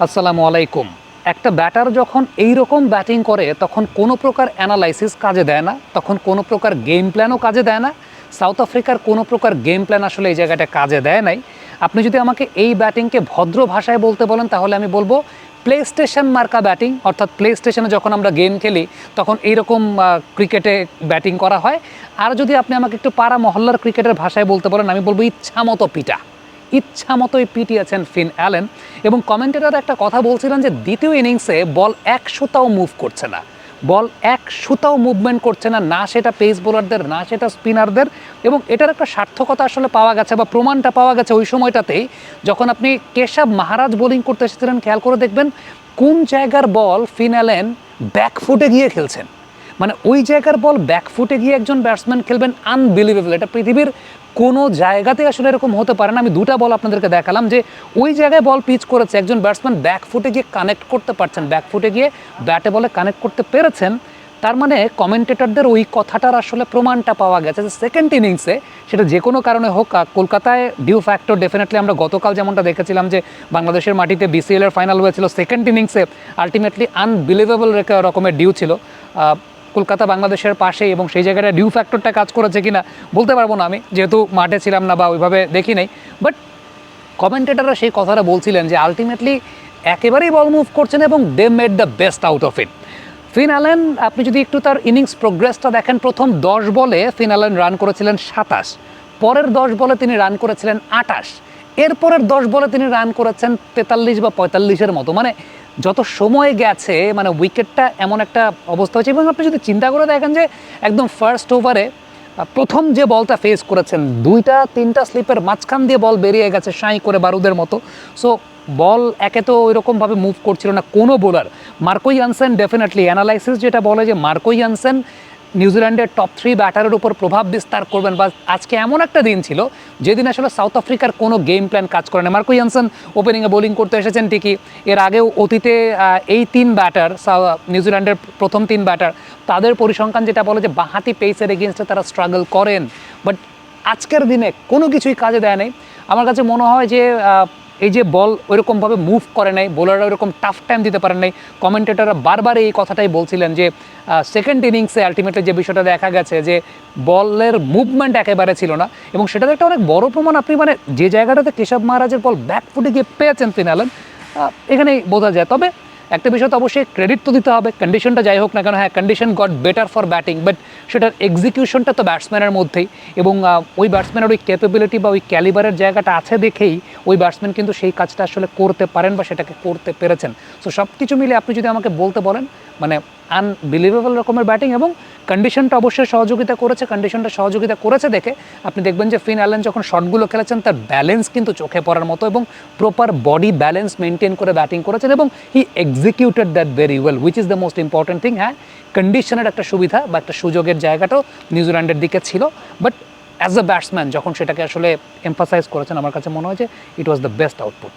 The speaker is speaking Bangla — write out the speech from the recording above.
আসসালামু আলাইকুম। একটা ব্যাটার যখন এই রকম ব্যাটিং করে তখন কোনো প্রকার অ্যানালাইসিস কাজে দেয় না, তখন কোনো প্রকার গেম প্ল্যানও কাজে দেয় না। সাউথ আফ্রিকার কোনো প্রকার গেম প্ল্যান আসলে এই জায়গাটা কাজে দেয় নাই। আপনি যদি আমাকে এই ব্যাটিংকে ভদ্র ভাষায় বলতে বলেন তাহলে আমি বলবো প্লে স্টেশন মার্কা ব্যাটিং, অর্থাৎ প্লে স্টেশনে যখন আমরা গেম খেলি তখন এইরকম ক্রিকেটে ব্যাটিং করা হয়। আর যদি আপনি আমাকে একটু পাড়া মহল্লার ক্রিকেটের ভাষায় বলতে বলেন আমি বলবো ইচ্ছা মতো পিটা, ইচ্ছা মতোই পিটিয়েছেন ফিন অ্যালেন। এবং কমেন্টেটর একটা কথা বলছিলেন যে দ্বিতীয় ইনিংসে বল এক সুতাও মুভ করছে না, বল এক সুতাও মুভমেন্ট করছে না, না সেটা পেস বোলারদের না সেটা স্পিনারদের। এবং এটার একটা সার্থকতা আসলে পাওয়া গেছে বা প্রমাণটা পাওয়া গেছে ওই সময়টাতেই যখন আপনি কেশব মাহারাজ বোলিং করতে এসেছিলেন। খেয়াল করে দেখবেন কোন জায়গার বল ফিন অ্যালেন ব্যাকফুটে গিয়ে খেলছেন, মানে ওই জায়গার বল ব্যাকফুটে গিয়ে একজন ব্যাটসম্যান খেলবেন, আনবিলিভেবল। এটা পৃথিবীর কোনো জায়গাতে আসলে এরকম হতে পারে না। আমি দুটা বল আপনাদেরকে দেখালাম যে ওই জায়গায় বল পিচ করেছে, একজন ব্যাটসম্যান ব্যাকফুটে গিয়ে কানেক্ট করতে পারছেন, ব্যাকফুটে গিয়ে ব্যাটে বলে কানেক্ট করতে পেরেছেন। তার মানে কমেন্টেটরদের ওই কথাটার আসলে প্রমাণটা পাওয়া গেছে যে সেকেন্ড ইনিংসে সেটা যে কোনো কারণে হোক, কলকাতায় ডিউ ফ্যাক্টর ডেফিনেটলি আমরা গতকাল যেমনটা দেখেছিলাম যে বাংলাদেশের মাটিতে বিসিএল এর ফাইনাল হয়েছিল, সেকেন্ড ইনিংসে আলটিমেটলি আনবিলিভেবল রকমের ডিউ ছিল। কলকাতা বাংলাদেশের পাশে, এবং সেই জায়গাটা ডিউ ফ্যাক্টরটা কাজ করেছে কিনা বলতে পারবো না আমি, যেহেতু মাঠে ছিলাম না বা ওইভাবে দেখি নাই। বাট কমেন্টেটাররা সেই কথাটা বলছিলেন যে আলটিমেটলি একেবারেই বল মুভ করছেন এবং they made the best out of it. Finn Allen, আপনি যদি একটু তার ইনিংস প্রোগ্রেসটা দেখেন, প্রথম 10 বলে ফিন অ্যালেন রান করেছিলেন 27, পরের 10 বলে তিনি রান করেছিলেন 28, এরপরের 10 বলে তিনি রান করেছেন 43 বা 45-এর মতো। মানে যত সময় গেছে মানে উইকেটটা এমন একটা অবস্থা হচ্ছে। এবং আপনি যদি চিন্তা করে দেখেন যে একদম ফার্স্ট ওভারে প্রথম যে বলটা ফেস করেছেন, 2-3টা স্লিপের মাঝখান দিয়ে বল বেরিয়ে গেছে সাঁই করে বারুদের মতো। সো বল একে তো ওইরকমভাবে মুভ করছিল না কোনো bowler. Marco Jansen definitely, analysis যেটা বলে যে মার্কো ইয়ানসেন নিউজিল্যান্ডের টপ 3 ব্যাটারের উপর প্রভাব বিস্তার করবেন। বা আজকে এমন একটা দিন ছিল যেদিন আসলে সাউথ আফ্রিকার কোনো গেম প্ল্যান কাজ করে না। মার্কো ইয়ানসেন ওপেনিংয়ে বোলিং করতে এসেছেন ঠিকই, এর আগেও অতীতে এই 3 ব্যাটার, নিউজিল্যান্ডের প্রথম 3 ব্যাটার, তাদের পরিসংখ্যান যেটা বলে যে বাঁহাতি পেসের এগেনস্টে তারা স্ট্রাগল করেন। বাট আজকের দিনে কোনো কিছুই কাজে দেয় নাই। আমার কাছে মনে হয় যে এই যে বল ওইরকমভাবে মুভ করে নাই, বোলাররা ওইরকম টাফ টাইম দিতে পারেন নাই। কমেন্টেটররা বারবার এই কথাটাই বলছিলেন যে সেকেন্ড ইনিংসে আলটিমেটলি যে বিষয়টা দেখা গেছে যে বলের মুভমেন্ট একেবারে ছিল না। এবং সেটাতে একটা অনেক বড় প্রমাণ আপনি মানে যে জায়গাটাতে কেশব মাহারাজের বল ব্যাকফুটে গিয়ে পেয়েছেন ফিন অ্যালেন, এখানেই বোঝা যায়। তবে একটা বিষয় তো অবশ্যই ক্রেডিট তো দিতে হবে, কন্ডিশনটা যাই হোক না কেন, হ্যাঁ condition goat better for batting, but সেটার এক্সিকিউশনটা তো ব্যাটসম্যানের মধ্যেই। এবং ওই ব্যাটসম্যানের ওই ক্যাপেবিলিটি বা ওই ক্যালিবারের জায়গাটা আছে দেখেই ওই ব্যাটসম্যান কিন্তু সেই কাজটা আসলে করতে পারেন বা সেটাকে করতে পেরেছেন। সো সব কিছু মিলে আপনি যদি আমাকে বলতে বলেন মানে আনবিলিভেবল রকমের ব্যাটিং, এবং কন্ডিশনটা অবশ্যই সহযোগিতা করেছে। কন্ডিশনটা সহযোগিতা করেছে দেখে আপনি দেখবেন যে ফিন অ্যালেন যখন শটগুলো খেলেছেন তার ব্যালেন্স কিন্তু চোখে পড়ার মতো, এবং প্রপার বডি ব্যালেন্স মেনটেন করে ব্যাটিং করেছেন এবং he executed that very well, which is the most important thing. হ্যাঁ, কন্ডিশনের একটা সুবিধা বা একটা সুযোগের জায়গাটাও নিউজিল্যান্ডের দিকে ছিল, বাট অ্যাজ আ ব্যাটসম্যান যখন সেটাকে আসলে এমফাসাইজ করেছেন আমার কাছে মনে হয় যে ইট ওয়াজ দ্য বেস্ট আউটপুট।